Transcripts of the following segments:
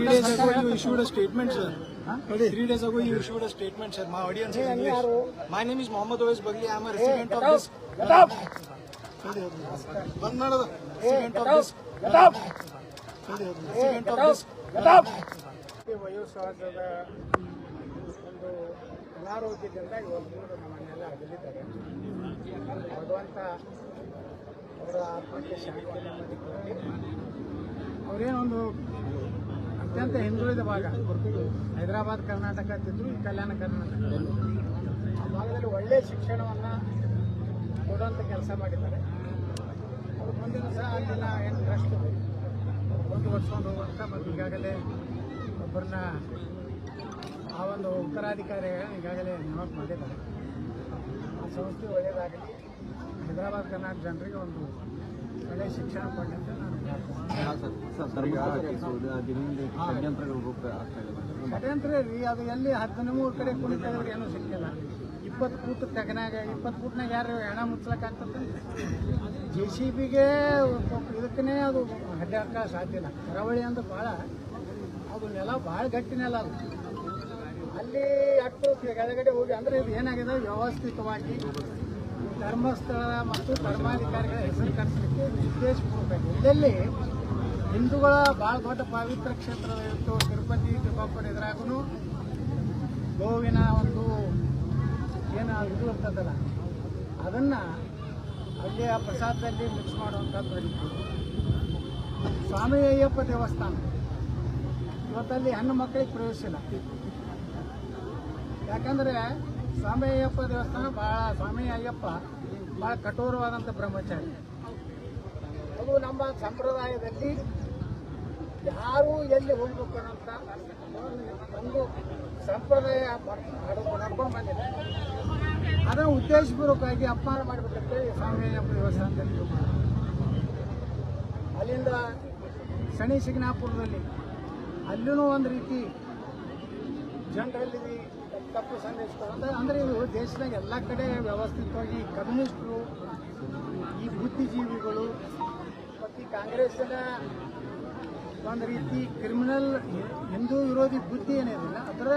days ago you issued a statement, sir. 3 days ago you issued a statement, sir. My audience is English. My name is Mohammed Awais Bagli. I am a resident of this. ವಯೋಸಹಜದ ಒಂದು ಅನಾರೋಗ್ಯದಿಂದ ಇವತ್ತು ನಮ್ಮನ್ನೆಲ್ಲ ಅಗಲಿದ್ದಾರೆ. ಭಗವಂತ ಅವರ ಆತ್ಮಕ್ಕೆ ಶಾಂತಿ ನೆಮ್ಮದಿ ಕೊಡಲಿ. ಅವರೇನೊಂದು ಅತ್ಯಂತ ಹಿಂದುಳಿದ ಭಾಗ, ಹೈದರಾಬಾದ್ ಕರ್ನಾಟಕ ಅಂತಿದ್ರು, ಕಲ್ಯಾಣ ಕರ್ನಾಟಕ ಆ ಭಾಗದಲ್ಲಿ ಒಳ್ಳೆಯ ಶಿಕ್ಷಣವನ್ನು ಕೊಡುವಂಥ ಕೆಲಸ ಮಾಡಿದ್ದಾರೆ. ಅವರು ಮುಂದಿನ ಸಹ ಅಲ್ಲಿನ ಏನು ಟ್ರಸ್ಟ್ ಮುಂದುವರ್ಸ್ಕೊಂಡು ಹೋಗುವಂಥ ಮತ್ತು ಈಗಾಗಲೇ ಒಬ್ಬರನ್ನ ಆ ಒಂದು ಉತ್ತರಾಧಿಕಾರಿಗಳನ್ನ ಈಗಾಗಲೇ ನೇಮಕ ಮಾಡಿದ್ದಾರೆ. ಆ ಸಂಸ್ಥೆ ಒಳ್ಳೆಯದಾಗಲಿ, ಹೈದರಾಬಾದ್ ಕರ್ನಾಟಕ ಜನರಿಗೆ ಒಂದು ಒಳ್ಳೆಯ ಶಿಕ್ಷಣ ಕೊಡಲಿ ಅಂತ ನಾನು ಷಡ್ಯಂತ್ರ ರೀ. ಅದು ಎಲ್ಲಿ 13 ಕಡೆ ಕುಣಿತವ್ರಿಗೆ ಏನೂ ಸಿಕ್ಕಿಲ್ಲ. 20 ಫೂಟ್ ತೆಗನಾಗ 20 ಫೂಟ್ನಾಗ ಯಾರು ಹೆಣ ಮುಚ್ಚಲಕ್ಕಾಗ್ತದೆ? JCBಗೆ ಇದಕ್ಕೇ ಅದು ಅಡ್ಡಾಕ ಸಾಧ್ಯ ಇಲ್ಲ. ಕರಾವಳಿ ಅಂದ್ರೆ ಭಾಳ ಅದು ನೆಲ ಭಾಳ ಗಟ್ಟಿ ನೆಲ. ಅದು ಅಲ್ಲಿ ಅಟ್ಟು ಕೆಳಗಡೆ ಹೋಗಿ ಅಂದರೆ ಇದು ಏನಾಗಿದೆ, ವ್ಯವಸ್ಥಿತವಾಗಿ ಧರ್ಮಸ್ಥಳ ಮತ್ತು ಧರ್ಮಾಧಿಕಾರಿಗಳ ಹೆಸರು ಕರೆಸಲಿಕ್ಕೆ ಉದ್ದೇಶಪೂರ್ವಕ ಎಲ್ಲೆಲ್ಲಿ ಹಿಂದೂಗಳ ಭಾಳ ದೊಡ್ಡ ಪವಿತ್ರ ಕ್ಷೇತ್ರ ಇತ್ತು, ತಿರುಪತಿ ತಿರುಪಪ್ಪನ ಎದುರಾಗೂ ಗೋವಿನ ಒಂದು ಏನು ಇದು ಇರ್ತದಲ್ಲ, ಅದನ್ನು ಅಲ್ಲಿ ಆ ಪ್ರಸಾದದಲ್ಲಿ ಮಿಕ್ಸ್ ಮಾಡುವಂಥದ್ದು ನಡೀತು. ಸ್ವಾಮಿ ಅಯ್ಯಪ್ಪ ದೇವಸ್ಥಾನ ಇವತ್ತಲ್ಲಿ ಹೆಣ್ಣು ಮಕ್ಕಳಿಗೆ ಪ್ರವೇಶ ಇಲ್ಲ. ಯಾಕಂದರೆ ಸ್ವಾಮಿ ಅಯ್ಯಪ್ಪ ದೇವಸ್ಥಾನ ಸ್ವಾಮಿ ಅಯ್ಯಪ್ಪ ಭಾಳ ಕಠೋರವಾದಂಥ ಬ್ರಹ್ಮಚಾರಿ. ಅದು ನಮ್ಮ ಸಂಪ್ರದಾಯದಲ್ಲಿ ಯಾರು ಎಲ್ಲಿ ಹೋಗ್ಬೇಕು ಅನ್ನೋಂಥ ಒಂದು ಸಂಪ್ರದಾಯ ನಡ್ಕೊಂಡು ಬಂದಿದೆ. ಅದನ್ನು ಉದ್ದೇಶಪೂರ್ವಕವಾಗಿ ಅಪಮಾನ ಮಾಡಿಬಿಟ್ಟಂತೆ ಸ್ವಾಮಿ ಅಯ್ಯಪ್ಪ ದೇವಸ್ಥಾನದಲ್ಲಿ. ಅಲ್ಲಿಂದ ಶನಿ ಶಿಗ್ನಾಪುರದಲ್ಲಿ ಅಲ್ಲೂ ಒಂದು ರೀತಿ ಜನರಲ್ಲಿ ತಪ್ಪು ಸಂದೇಶ ಅಂದರೆ ಇದು ದೇಶದಾಗ ಎಲ್ಲ ಕಡೆ ವ್ಯವಸ್ಥಿತವಾಗಿ ಕಮ್ಯುನಿಸ್ಟರು, ಈ ಬುದ್ಧಿಜೀವಿಗಳು ಮತ್ತು ಈ ಕಾಂಗ್ರೆಸ್ಸಿನ ಒಂದು ರೀತಿ ಕ್ರಿಮಿನಲ್ ಹಿಂದೂ ವಿರೋಧಿ ಬುದ್ಧಿ ಏನಿದಿಲ್ಲ, ಅದರ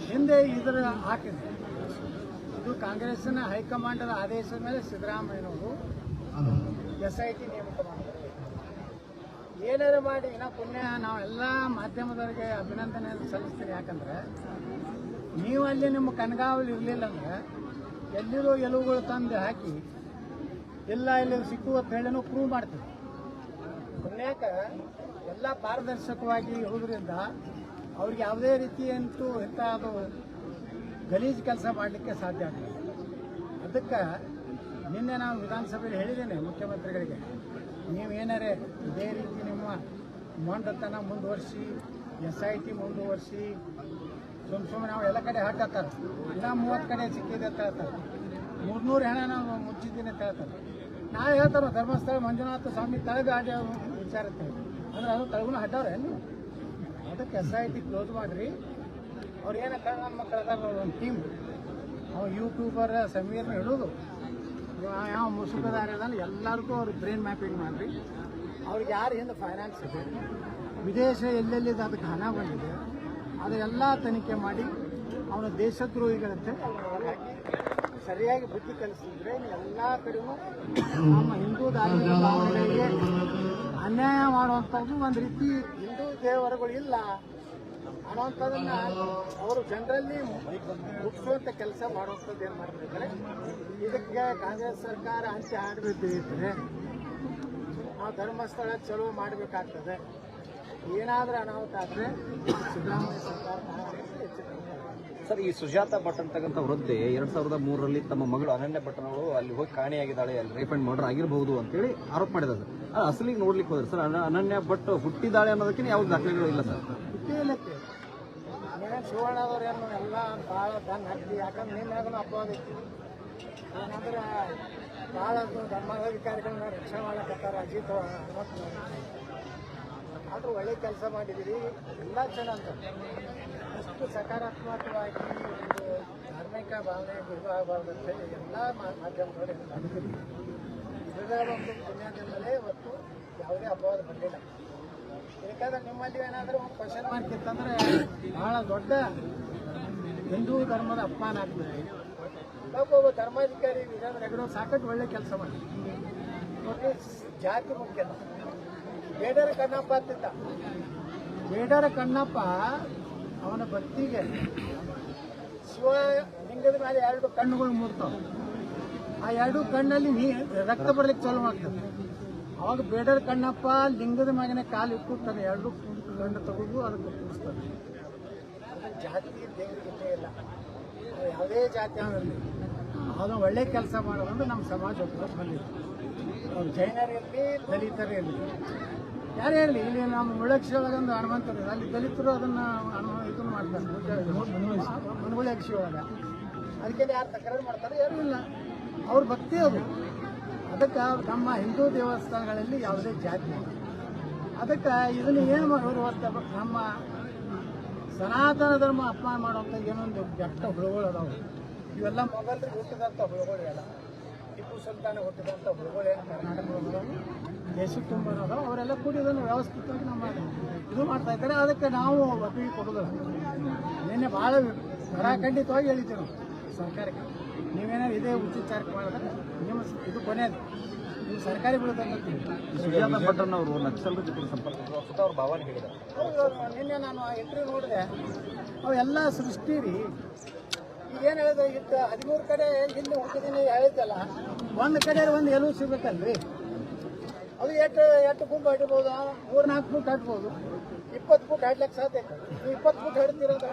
ಹಿಂದೆ ಇದರ ಹಾಕಿದೆ. ಇದು ಕಾಂಗ್ರೆಸ್ಸಿನ ಹೈಕಮಾಂಡದ ಆದೇಶದ ಮೇಲೆ ಸಿದ್ದರಾಮಯ್ಯನವರು SIT ನೇಮಕ ಮಾಡಿದ್ದಾರೆ. ಏನಾರು ಮಾಡಿ ಇನ್ನ ಪುಣ್ಯ ನಾವೆಲ್ಲ ಮಾಧ್ಯಮದವರಿಗೆ ಅಭಿನಂದನೆ ಸಲ್ಲಿಸ್ತೀನಿ. ಯಾಕಂದರೆ ನೀವು ಅಲ್ಲಿ ನಿಮ್ಮ ಕಣ್ಗಾವಲು ಇರಲಿಲ್ಲ ಅಂದರೆ ಎಲ್ಲಿರೋ ಎಲುವುಗಳು ತಂದು ಹಾಕಿ ಇಲ್ಲ ಇಲ್ಲಿ ಸಿಕ್ಕುವ ಹೇಳಿನೂ ಪ್ರೂವ್ ಮಾಡ್ತೀವಿ. ಪುಣ್ಯಕ ಎಲ್ಲ ಪಾರದರ್ಶಕವಾಗಿ ಇರೋದ್ರಿಂದ ಅವ್ರಿಗೆ ಯಾವುದೇ ರೀತಿ ಅಂತೂ ಇಂಥ ಅದು ಗಲೀಜು ಕೆಲಸ ಮಾಡಲಿಕ್ಕೆ ಸಾಧ್ಯ ಆಗ್ತದೆ. ಅದಕ್ಕೆ ನಿನ್ನೆ ನಾವು ವಿಧಾನಸಭೆಯಲ್ಲಿ ಹೇಳಿದ್ದೇನೆ ಮುಖ್ಯಮಂತ್ರಿಗಳಿಗೆ, ನೀವೇನಾರೇ ಇದೇ ರೀತಿ ನಿಮ್ಮ ಮೊಂಡತನ ಮುಂದುವರಿಸಿ SIT ಮುಂದುವರಿಸಿ ಸುಮ್ಮನೆ ನಾವು ಎಲ್ಲ ಕಡೆ ಹಟ್ಟಾತಾರೆ, ಇನ್ನೂ 30 ಕಡೆ ಸಿಕ್ಕಿದೆ ಅಂತ ಹೇಳ್ತಾರೆ, 300 ಹೆಣ ನಾವು ಮುಚ್ಚಿದ್ದೀನಿ ಅಂತ ಹೇಳ್ತಾರೆ. ನಾವು ಹೇಳ್ತಾರೋ ಧರ್ಮಸ್ಥಳ ಮಂಜುನಾಥ ಸ್ವಾಮಿ ತಳಗ ಆಡಿ ವಿಚಾರತ್ತೆ ಅಂದ್ರೆ ಅದು ತಳಗುನ ಹಡ್ಡವ್ರೇನು. ಅದಕ್ಕೆ SIT ಕ್ಲೋಸ್ ಮಾಡಿರಿ. ಅವ್ರು ಏನಕ್ಕ ನನ್ನ ಮಕ್ಕಳು ಅದಾರ ಒಂದು ಟೀಮ್, ಅವ ಯೂಟ್ಯೂಬರ್ ಸಮೀರ್ನ ಹಿಡೋದು ಯಾವ ಮುಸುಕದಾರ ಅದನ್ನು ಎಲ್ಲರಿಗೂ ಅವ್ರಿಗೆ ಬ್ರೈನ್ ಮ್ಯಾಪಿಂಗ್ ಮಾಡಿರಿ. ಅವ್ರಿಗೆ ಯಾರು ಹಿಂದೆ ಫೈನಾನ್ಸ್ ಇದೆ, ವಿದೇಶ ಎಲ್ಲೆಲ್ಲಿದೆ ಅದಕ್ಕೆ ಹಣ ಬಂದಿದೆ, ಅದೆಲ್ಲ ತನಿಖೆ ಮಾಡಿ ಅವನ ದೇಶದ್ರೋಹಿಗಳಂತೆ ಹಾಕಿ ಸರಿಯಾಗಿ ಬುದ್ಧಿ ಕಲಿಸಿದ್ರೆ ಎಲ್ಲ ಕಡೆಗೂ ನಮ್ಮ ಹಿಂದೂ ಧಾರ್ಮಿಕ ಭಾವನೆಗಳಿಗೆ ಅನ್ಯಾಯ ಮಾಡುವಂಥದ್ದು ಒಂದು ರೀತಿ ಹಿಂದೂ ದೇವರುಗಳು ಇಲ್ಲ ಅನ್ನೋಂಥದ್ದನ್ನು ಅವರು ಜನರಲ್ಲಿ ಮುಗಿಸುವಂಥ ಕೆಲಸ ಮಾಡುವಂಥದ್ದು ಏನು ಮಾಡ್ತಿದ್ದಾರೆ. ಇದಕ್ಕೆ ಕಾಂಗ್ರೆಸ್ ಸರ್ಕಾರ ಅಂತ್ಯ ಹಾಡಬೇಕಿದ್ರೆ ನಾವು ಧರ್ಮಸ್ಥಳ ಚಲೋ ಮಾಡಬೇಕಾಗ್ತದೆ. ಏನಾದರೂ ಅನಾಹುತ ಆದರೆ ಸಿದ್ದರಾಮಯ್ಯ ಸರ್ಕಾರ ಸರ್, ಈ ಸುಜಾತಾ ಭಟ್ ಅಂತಕ್ಕಂಥ ವೃದ್ಧೆ 2003ರಲ್ಲಿ ತಮ್ಮ ಮಗಳು ಅನನ್ಯ ಭಟ್ ಅವರು ಅಲ್ಲಿ ಹೋಗಿ ಕಾಣೆಯಾಗಿದ್ದಾಳೆ, ಅಲ್ಲಿ ರೇಪ್ ಅಂಡ್ ಮರ್ಡರ್ ಆಗಿರಬಹುದು ಅಂತೇಳಿ ಆರೋಪ ಮಾಡಿದ್ದಾರೆ ಸರ್. ಅಸಲಿಗೆ ನೋಡ್ಲಿಕ್ಕೆ ಹೋದ್ರೆ ಸರ್ ಅನನ್ಯ ಭಟ್ ಹುಟ್ಟಿದ್ದಾಳೆ ಅನ್ನೋದಕ್ಕೆ ಯಾವ ದಾಖಲೆಗಳು ಇಲ್ಲ ಸರ್. ಹುಟ್ಟಿಲ್ಲಕ್ಕೆ ಶಿವಣ್ಣದವ್ರು ಏನು ಎಲ್ಲ ಭಾಳ ದನ್ ಹಾಕಿ, ಯಾಕಂದ್ರೆ ನಿನ್ನಾಗೂ ಅಪವಾದ ಇತ್ತು. ಏನಂದ್ರೆ ಭಾಳ ಧರ್ಮಾಧಿಕಾರಿಗಳನ್ನ ರಕ್ಷಣೆ ಮಾಡಕತ್ತಾರ ಅಜಿತ್ ಆದರೂ ಒಳ್ಳೆ ಕೆಲಸ ಮಾಡಿದ್ದೀರಿ, ಎಲ್ಲ ಚೆನ್ನಾಗಿ ಅಷ್ಟು ಸಕಾರಾತ್ಮಕವಾಗಿ ಒಂದು ಧಾರ್ಮಿಕ ಭಾವನೆ ಗುರು ಆಗಬಾರ್ದು ಅಂತ ಹೇಳಿ ಎಲ್ಲ ಮಾಧ್ಯಮದವರು ಮಾಡಿದ್ದೀರಿ. ಇದರ ನಿಮ್ದು ಒಂದು ಪುಣ್ಯದಿಂದಲೇ ಇವತ್ತು ಯಾವುದೇ ಅಪವಾದ ಬರಲಿಲ್ಲ. ಯಾಕಂದ್ರೆ ನಿಮ್ಮಲ್ಲಿ ಏನಾದರೂ ಒಂದು ಕ್ವಶನ್ ಮಾರ್ಕ್ ಇತ್ತಂದ್ರೆ ಬಹಳ ದೊಡ್ಡ ಹಿಂದೂ ಧರ್ಮದ ಅಪಮಾನ ಆಗ್ತದೆ. ಒಬ್ಬ ಧರ್ಮಾಧಿಕಾರಿ ವಿಜೇಂದ್ರ ಹೆಗಡೆ ಸಾಕಷ್ಟು ಒಳ್ಳೆ ಕೆಲಸ ಮಾಡಿ ನೋಡಿ. ಜಾತಿ ಮುಖ್ಯ. ಬೇಡರ ಕಣ್ಣಪ್ಪ ಅಂತಿದ್ದ. ಬೇಡರ ಕಣ್ಣಪ್ಪ ಅವನ ಭಕ್ತಿಗೆ ಶಿವಲಿಂಗದ ಮೇಲೆ 2 ಕಣ್ಣುಗಳು ಮೂಡ್ತಾವ. ಆ 2 ಕಣ್ಣಲ್ಲಿ ರಕ್ತ ಬರ್ಲಿಕ್ಕೆ ಚಾಲು ಆಗ್ತದೆ. ಅವಾಗ ಬೇಡರ ಕಣ್ಣಪ್ಪ ಲಿಂಗದ ಮ್ಯಾಗನೆ ಕಾಲು ಇಟ್ಟು ತನ್ನ 2 ಕಣ್ಣು ತಗೊಂಡು ಅದಕ್ಕೆ ಕೂಡಿಸ್ತಾನೆ. ಜಾತಿ ದೇವರಿಗೆ ಇಲ್ಲ, ಯಾವುದೇ ಜಾತಿ ಆಗಲಿ ಅವನು ಒಳ್ಳೆ ಕೆಲಸ ಮಾಡೋದಂದ್ರೆ ನಮ್ಮ ಸಮಾಜ ಬಂದಿದೆ. ಅವ್ರು ಜೈನರಿರಲಿ, ದಲಿತರಿರಲಿ, ಯಾರೇ ಇರಲಿ. ಇಲ್ಲಿ ನಮ್ಮ ಮುಳ್ಳಕ್ಷಿ ಒಳಗೊಂದು ಹನುಮಂತರು, ಅಲ್ಲಿ ದಲಿತರು ಅದನ್ನು ಇದನ್ನು ಮಾಡ್ತಾರೆ ಮನಗುಳಕ್ಷಿ ಒಳಗೆ. ಅದಕ್ಕೆ ಯಾರು ತಕರಾರು ಮಾಡ್ತಾರೆ? ಯಾರೂ ಇಲ್ಲ. ಅವ್ರ ಭಕ್ತಿ ಅದು. ಅದಕ್ಕೆ ನಮ್ಮ ಹಿಂದೂ ದೇವಸ್ಥಾನಗಳಲ್ಲಿ ಯಾವುದೇ ಜಾತಿ ಇಲ್ಲ. ಅದಕ್ಕೆ ಇದನ್ನು ಏನು ಮಾಡೋರು ನಮ್ಮ ಸನಾತನ ಧರ್ಮ ಅಪಮಾನ ಮಾಡುವಂಥ ಏನೊಂದು ಬೆಟ್ಟ ಹುಳುಗಳು ಅದಾವೆ. ಇವೆಲ್ಲ ಮೊಘಲರಿಗೆ ಹುಟ್ಟಿದಂಥ ಹುಳುಗಳು ಎಲ್ಲ. ಟಿಪ್ಪು ಸುಲ್ತಾನ ಹುಟ್ಟಿದಂಥ ಹುಳುಗಳು ಏನು ಕರ್ನಾಟಕದೊಳಗೆ ದೇಶಕ್ಕೆ ತುಂಬ ಅದಾವೆ. ಅವರೆಲ್ಲ ಕೂಡಿ ಇದನ್ನು ವ್ಯವಸ್ಥಿತವಾಗಿ ನಮ್ಮ ಇದು ಮಾಡ್ತಾ ಇದ್ದಾರೆ. ಅದಕ್ಕೆ ನಾವು ಒಪ್ಪಿಗೆ ಕೊಡೋದಿಲ್ಲ. ನಿನ್ನೆ ಭಾಳ ಖಂಡಿತವಾಗಿ ಹೇಳಿದ್ದೇವೆ ಸರ್ಕಾರಕ್ಕೆ, ನೀವೇನಾದ್ರು ಇದೇ ಉಚಿತ ಮಾಡಿದ್ರೆ ನಿಮ್ಮ ಇದು ಕೊನೆಯದು, ನೀವು ಸರ್ಕಾರಿ ಬಿಡೋದಂತೀವಿ. ಸುಜಾತ ಭಟ್ರನ್ ಅವರು ನಕ್ಸಲರ ಜೊತೆ ಸಂಪರ್ಕ ಅವ್ರ ಭಾವನೆ ಹೇಳಿದ್ದಾರೆ. ನಿನ್ನೆ ನಾನು ಇಂಟರ್ವ್ಯೂ ನೋಡಿದೆ. ಅವೆಲ್ಲ ಸೃಷ್ಟಿ ರೀ. ಈಗೇನು ಹೇಳಿದೆ, ಇಟ್ಟು 13 ಕಡೆ ಹಿಂದೆ ಹುಟ್ಟಿದೀನಿ ಹೇಳಿದ್ದಲ್ಲ, ಒಂದು ಕಡೆ ಒಂದು ಎಲುವು ಸಿಗ್ಬೇಕಲ್ರಿ. ಅದು ಎಷ್ಟು ಗುಂಪು ಹಡ್ಬೋದು? 3-4 ಫುಟ್ ಹಡ್ಬೋದು. 20 ಫುಟ್ ಹಡ್ಲಿಕ್ಕೆ ಸಾಧ್ಯ. ನೀವು 20 ಫುಟ್ ಹಡ್ತಿರೋದು.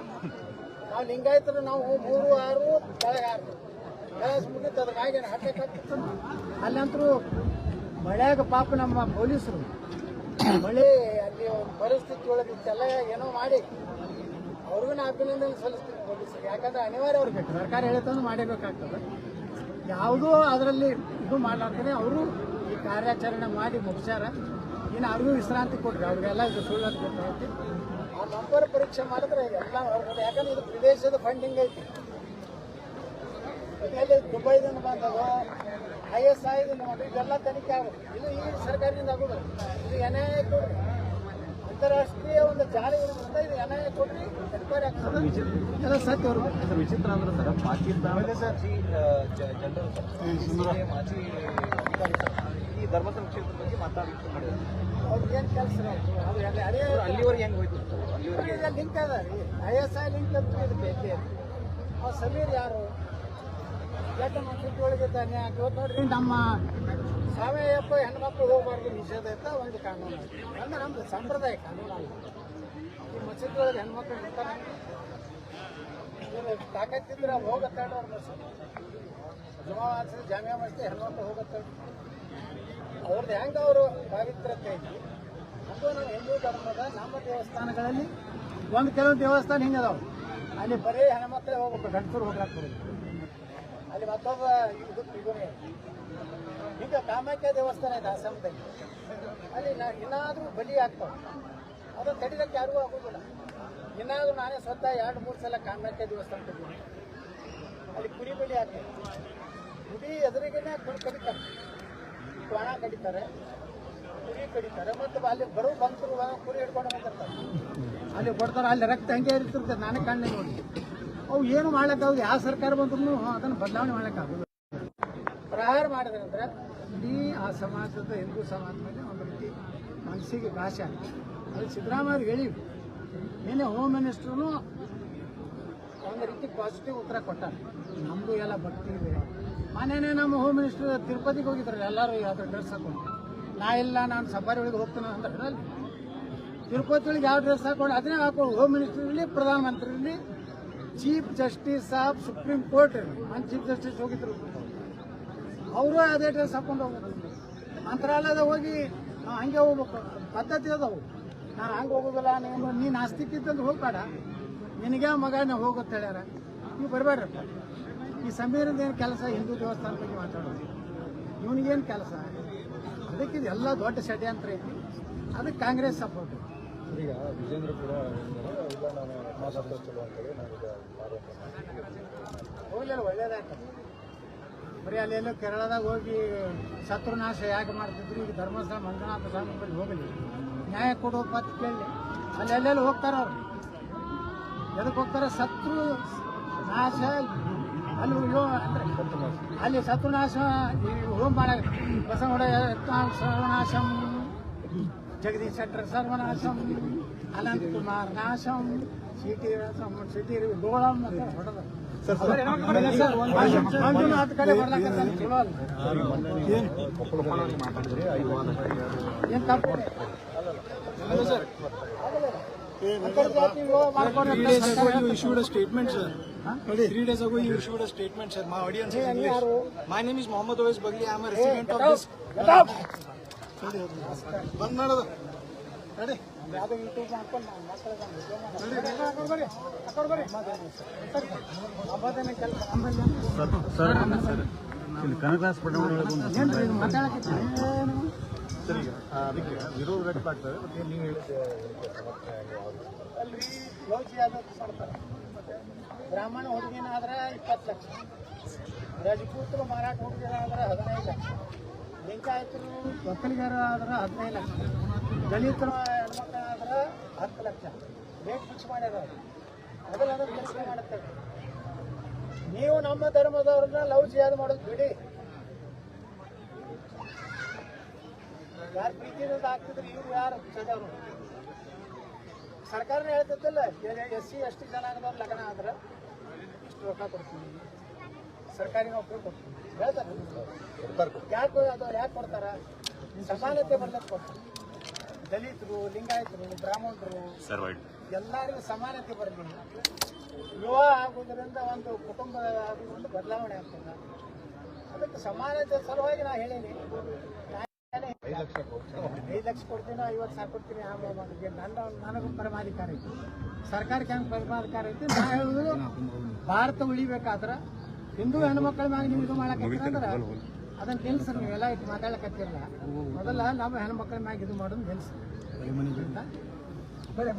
ನಾವು ಲಿಂಗಾಯತರು ನಾವು 3-6 ಕೆಳಗೆ 6 ಕೆಲಸ ಮುಗಿತು. ಅದ್ರ ಮ್ಯಾಗೇನು ಹಟ್ಟಕ್ಕೆ ಆಗ್ತಿತ್ತು. ಅಲ್ಲಂತರೂ ಮಳೆಯಾಗ ಪಾಪ ನಮ್ಮ ಪೊಲೀಸರು ಮಳೆ ಅಲ್ಲಿ ಪರಿಸ್ಥಿತಿ ಒಳಗಿತ್ತೆಲ್ಲ ಏನೋ ಮಾಡಿ ಅವ್ರಿಗೂ ನಾ ಅಭಿನಂದನೆ ಸಲ್ಲಿಸ್ತೀನಿ ಪೊಲೀಸರಿಗೆ. ಯಾಕಂದ್ರೆ ಅನಿವಾರ್ಯ ಅವ್ರಿಗೆ ಬೇಕು, ಸರ್ಕಾರ ಹೇಳಿತಂದು ಮಾಡಬೇಕಾಗ್ತದೆ. ಯಾವುದೂ ಅದರಲ್ಲಿ ಇದು ಮಾಡ್ಲಾರ್ದೇ ಅವರು ಈ ಕಾರ್ಯಾಚರಣೆ ಮಾಡಿ ಮುಗಿಸ್ಯಾರ. ಇನ್ನು ಅವ್ರಿಗೂ ವಿಶ್ರಾಂತಿ ಕೊಡ್ರಿ. ಅವ್ರಿಗೆಲ್ಲ ಇದು ಸುಳ್ಳು ಅಂತ ಗೊತ್ತೈತಿ. ಆ ನಂಬರ್ ಪರೀಕ್ಷೆ ಮಾಡಿದ್ರೆ ಎಲ್ಲ ಹೊರಗಡೆ. ಯಾಕಂದ್ರೆ ಇದು ವಿದೇಶದ ಫಂಡಿಂಗ್ ಐತಿ. ಇಲ್ಲಿ ದುಬೈದಿಂದ ಬಂದವ ISI ನೋಡಿ, ಇದೆಲ್ಲ ತನಿಖೆ ಆಗುತ್ತೆ. ಇದು ಈ ಸರ್ಕಾರದಿಂದ ಆಗೋದು. ಇದು NIA ಕೊಡ್ರಿ. ಅಂತಾರಾಷ್ಟ್ರೀಯ ಒಂದು ಜಾರಿ ಇರೋದ್ರಿಂದ ಇದು NIA ಕೊಡ್ರಿ, ಎನ್ಕ್ವೈರಿ ಆಗ್ತದೆ. ಎಲ್ಲ ಸತ್ಯ ಅವರು ವಿಚಿತ್ರ ಅಂದ್ರೆ ಸರ್, ಪಾಕಿಸ್ತಾನದ ಜನರಲ್ ಮಾಜಿ ಅಧಿಕಾರಿ ಈ ಧರ್ಮಸ್ಥಳ ಕ್ಷೇತ್ರದ ಬಗ್ಗೆ ಮಾತಾಡಲಿಕ್ಕೆ ಮಾಡಿದ್ದಾರೆ. ಅವ್ರಿಗೆ ಏನು ಕೆಲಸ ಅದು ಅಲ್ಲಿವರೆಗೆ ಹೆಂಗೆ ಹೋಯ್ತು? ಅಲ್ಲಿವರೆಗೆ ಲಿಂಕ್ ಅದ ರೀ. ISI ಲಿಂಕ್ ಅಂತ ಇದಕ್ಕೆ ಅವ್ರು ಸಮೀರ್ ಯಾರು ಯಾಕಂದ್ರೆ ಸುದ್ದಿ ಒಳಗೆ ತಾನೆ ಇವತ್ತು ನೋಡ್ರಿ. ನಮ್ಮ ಸಾವಯವ ಹೆಣ್ಮಕ್ಳು ಹೋಗಬಾರ್ದು ನಿಷೇಧ ಅಂತ ಒಂದು ಕಾನೂನು ಅಂದ್ರೆ ನಮ್ದು ಸಂಪ್ರದಾಯ ಕಾನೂನು ಅಲ್ಲ. ಈ ಮಸೀದಿ ಒಳಗೆ ಹೆಣ್ಮಕ್ಳು ಇರ್ತಾರೆ, ತಾಕತ್ತಿದ್ರೆ ಹೋಗತ್ತಾಡ ಅವ್ರ ಮಸೀದಿ ಜುಮಾ ಮಾಡಿಸಿದ್ರೆ ಜಾಮಿಯಾ ಮಾಡಿಸಿದ್ರೆ ಹೆಣ್ಮಕ್ಳು ಹೋಗತ್ತಾಡ. ಅವ್ರದ್ದು ಹೆಂಗೆ ಅವರು ಪಾವಿತ್ರತೆ ಐತಿ ಅದು ನಮ್ಮ ಹಿಂದೂ ಧರ್ಮದ ನಮ್ಮ ದೇವಸ್ಥಾನಗಳಲ್ಲಿ ಕೆಲವೊಂದು ದೇವಸ್ಥಾನ ಹಿಂಗೆ ಅದಾವೆ. ಅಲ್ಲಿ ಬರೀ ಹೆಣ್ಮಕ್ಳೇ ಹೋಗ್ಬೇಕು, ಗಂಡಸರು ಹೋಗ್ಲಾಕ್ ಬರೋದು. ಅಲ್ಲಿ ಮತ್ತೊಬ್ಬ ಇದನ್ನೇ ಈಗ ಕಾಮಾಖ್ಯ ದೇವಸ್ಥಾನ ಇದೆ ಆಸಾಮದಲ್ಲಿ. ಅಲ್ಲಿ ಇನ್ನಾದರೂ ಬಲಿ ಆಗ್ತಾವೆ. ಅದು ತಡಿಲಿಕ್ಕೆ ಯಾರಿಗೂ ಆಗೋದಿಲ್ಲ. ಇನ್ನಾದರೂ ನಾನೇ ಸ್ವತಃ 2-3 ಸಲ ಕಾಮಾಖ್ಯ ದೇವಸ್ಥಾನಕ್ಕೆ ಹೋಗಿದ್ದೀನಿ. ಅಲ್ಲಿ ಕುರಿ ಬಲಿ ಆಗ್ತದೆ. ಕುರಿ ಎದುರಿಗೇನೆ ಕಡಿತಾರೆ, ಕ್ವಾಣ ಕಡಿತಾರೆ, ಕುರಿ ಕಡಿತಾರೆ. ಮತ್ತು ಅಲ್ಲಿ ಬರೋ ಭಕ್ತರು ಕುರಿ ಹಿಡ್ಕೊಂಡು ಬಂದಿರ್ತಾರೆ. ಅಲ್ಲಿ ಕೊಡ್ತಾರೆ. ಅಲ್ಲಿ ರಕ್ತ ಹಂಗೆ ಇರ್ತಿರ್ತದೆ. ನಾನೇ ಕಣ್ಣೆ ನೋಡಿ. ಅವು ಏನು ಮಾಡ್ಲಿಕ್ಕಾಗೋದು. ಯಾವ ಸರ್ಕಾರ ಬಂದ್ರೂ ಅದನ್ನು ಬದಲಾವಣೆ ಮಾಡ್ಲಿಕ್ಕಾಗೋದು. ಪ್ರಹಾರ ಮಾಡಿದ್ರೆ ಅಂದ್ರೆ ಇಡೀ ಆ ಸಮಾಜದ ಹಿಂದೂ ಸಮಾಜ ಮೇಲೆ ಒಂದು ರೀತಿ ಮನಸ್ಸಿಗೆ ಭಾಷೆ ಆಗ್ತದೆ. ಅದು ಸಿದ್ದರಾಮಯ್ಯ ಹೇಳಿ ನಿನ್ನೆ ಹೋಮ್ ಮಿನಿಸ್ಟ್ರೂ ಒಂದು ರೀತಿ ಪಾಸಿಟಿವ್ ಉತ್ತರ ಕೊಟ್ಟಾರೆ. ನಮ್ಮದು ಎಲ್ಲ ಭಕ್ತಿ ಇದೆ. ಮನೇನೆ ನಮ್ಮ ಹೋಮ್ ಮಿನಿಸ್ಟರ್ ತಿರುಪತಿಗೆ ಹೋಗಿದ್ರು ಎಲ್ಲರೂ ಯಾವ್ದು ಡ್ರೆಸ್ ಹಾಕೊಂಡು. ನಾನು ಸಫಾರಿ ಒಳಗೆ ಹೋಗ್ತಾನೆ ಅಂದ್ರೆ ಅಲ್ಲಿ ತಿರುಪತಿ ಒಳಗೆ ಯಾವ ಡ್ರೆಸ್ ಹಾಕೊಂಡು ಅದನ್ನೇ ಹಾಕೊಂಡು ಹೋಮ್ ಮಿನಿಸ್ಟರ್ ಇರಲಿ, ಪ್ರಧಾನಮಂತ್ರಿ ಇರಲಿ, chief justice sahab supreme court chief justice ಹೋಗಿದ್ರು, ಅವರು ಅದೇ ಡ್ರೆಸ್ ಹಾಕೊಂಡು ಹೋಗ್ಬೇಕು. ಮಂತ್ರಾಲಯದ ಹೋಗಿ ಹಂಗೆ ಹೋಗ್ಬೇಕು. ಪದ್ಧತಿ ಅದಾವು. ನಾನು ಹಂಗೆ ಹೋಗೋದಿಲ್ಲ, ನೀನು ಆಸ್ತಿಕ್ಕಿದ್ದಂದು ಹೋಗ್ಬೇಡ, ನಿನಗೆ ಮಗ ನಾವು ಹೋಗುತ್ತೆ ಹೇಳ್ಯಾರ. ನೀವು ಬರಬೇಡ್ರಪ್ಪ. ಈ ಸಮೀರಿಂದ ಏನು ಕೆಲಸ? ಹಿಂದೂ ದೇವಸ್ಥಾನ ಬಗ್ಗೆ ಮಾತಾಡೋದು. ಇವನಿಗೇನು ಕೆಲಸ? ಅದಕ್ಕೆ ಎಲ್ಲ ದೊಡ್ಡ ಷಡ್ಯಂತ್ರ ಐತಿ. ಅದಕ್ಕೆ ಕಾಂಗ್ರೆಸ್ ಸಪೋರ್ಟ್. ಈಗ ವಿಜೇಂದ್ರ ಕೂಡ ಹೋಗ್ಲಿಲ್ಲ, ಒಳ್ಳೇದಾಗ್ತದೆ. ಬರೀ ಅಲ್ಲೆಲ್ಲೋ ಕೇರಳದಾಗ ಹೋಗಿ ಶತ್ರುನಾಶ ಯಾಕೆ ಮಾಡ್ತಿದ್ರು, ಈಗ ಧರ್ಮಸ್ಥಳ ಮಂಜುನಾಥ ಸ್ವಾಮಿ ಬಳಿ ಹೋಗಲಿ ನ್ಯಾಯ ಕೊಡುವ ಪತ್ ಕೇಳಿ ಅಲ್ಲೆಲ್ಲೆಲ್ಲಿ ಹೋಗ್ತಾರ ಅವ್ರು. ಎದಕ್ಕೆ ಹೋಗ್ತಾರೆ? ಶತ್ರು ನಾಶ ಅಲ್ಲಿ ಅಂದ್ರೆ ಅಲ್ಲಿ ಶತ್ರುನಾಶ ಹೋಮ್ ಮಾಡ ಬಸವಡ ಸರ್ವನಾಶಂ, ಜಗದೀಶ್ ಶೆಟ್ಟರ್ ಸರ್ವನಾಶಂ, ಅನಂತ್ ಕುಮಾರ್ ನಾಶಂ, ಸಿಟಿ ಗೋಳಂ ಅಂತ ಹೊಡೆದ ಮಂಜುನಾಥ್ ಕಡೆ ಬರ್ಲಾಕತ್ತಾನ. ಚಲೋ ಅಲ್ಲ ಏನ್ ತಪ್ಪು? Hello, sir. ಅಂತರ್ಜಾತಿ ವಿವಾಹ ಮಾಡ್ಕೊಂಡು 3 days ago you issued a statement, sir. 3 days ago you issued a statement, sir. My audience is English. My name is Mohammed Ois Bagli. I am a resident of this. ಬಂದ್ ಮಾಡೋದು ready. ಯಾವ್ದೋ YouTube ಮಾಡ್ಕೊಂಡು ನಾವು ಮಕ್ಕಳಿಗೆ ಕನಕದಾಸ್ ಅದಕ್ಕೆ ವಿರೋಧ ವ್ಯಕ್ತವಾಗ್ತದೆ. ನೀವು ಹೇಳಿದ್ದೆ ಅಲ್ರಿ ಯೋಜಿ ಆದದ್ದು ಮಾಡ್ತಾರೆ. ಬ್ರಾಹ್ಮಣ ಹುಡುಗಿನಾದ್ರೆ 20 ಲಕ್ಷ, ರಜಪೂತರು ಮಾರಾಟ ಹುಡುಗಿನಾದ್ರೆ 15 ಲಕ್ಷ, ಲಿಂಗಾಯತರು ಒಕ್ಕಲಿಗರು ಆದ್ರೆ 15 ಲಕ್ಷ, ದಲಿತರು ಹೆಣ್ಮಕ್ಳಾದ್ರೆ 10 ಲಕ್ಷ ರೇಟ್ ಫಿಕ್ಸ್ ಮಾಡ್ಯಾರ. ಅದೆಲ್ಲ ಕೆಲಸ ಮಾಡುತ್ತೇವೆ. ನೀವು ನಮ್ಮ ಧರ್ಮದವ್ರನ್ನ ಲವ್ ಜಿಯಾದ ಮಾಡೋದು ಬಿಡಿ. ಯಾರು ಪ್ರೀತಿಯಿಂದ ಆಗ್ತಿದ್ರು ಇವ್ರು ಯಾರು ಸದವರು? ಸರ್ಕಾರನೇ ಹೇಳ್ತಿದ್ದಲ್ಲ, SC ST ಜನಾಂಗದವ್ರು ಲಗ್ನ ಆದ್ರೆ ಇಷ್ಟು ರೊಕ್ಕ ಕೊಡ್ತೀವಿ, ಸರ್ಕಾರಿ ನೌಕರಿ ಕೊಡ್ತೀವಿ ಹೇಳ್ತಾರೆ. ಯಾಕೆ ಅದು ಯಾಕೆ ಕೊಡ್ತಾರ? ಸಮಾನತೆ ಬರ್ಲಕ್ಕೆ ಕೊಡ್ತಾರೆ. ದಲಿತರು, ಲಿಂಗಾಯತರು, ಬ್ರಾಹ್ಮಣರು ಎಲ್ಲರಿಗೂ ಸಮಾನತೆ ಬರಲಿ. ವಿವಾಹ ಆಗೋದ್ರಿಂದ ಒಂದು ಕುಟುಂಬ ಆಗೋದ್ರಿಂದ ಬದಲಾವಣೆ ಆಗ್ತದೆ. ಅದಕ್ಕೆ ಸಮಾನತೆ ಸಲುವಾಗಿ ನಾ ಹೇಳೀನಿ. 5 ಲಕ್ಷ ಕೊಡ್ತೀನಿ, 50,000 ಕೊಡ್ತೀನಿ. ನನಗೂ ಪರಮಾಧಿಕಾರ ಐತಿ, ಸರ್ಕಾರಕ್ಕೆ ಹೆಂಗೆ ಪರಮಾಧಿಕಾರ ಐತಿ. ನಾ ಹೇಳುದು ಭಾರತ ಉಳಿಬೇಕಾದ್ರೆ ಹಿಂದೂ ಹೆಣ್ಮಕ್ಳ ಮ್ಯಾಗ ನೀವು ಇದು ಮಾಡಕತ್ತೀರಂದ್ರೆ ಅದನ್ನ ನಿಲ್ಸ್ರಿ. ನೀವೆಲ್ಲ ಇಟ್ಟು ಮಾತಾಡಕತ್ತಿರಲ್ಲ. ಮೊದಲ ನಮ್ಮ ಹೆಣ್ಮಕ್ಳ ಮ್ಯಾಗ ಇದು ಮಾಡೋದು ನಿಲ್ಸ್ರಿ. ಬರೀ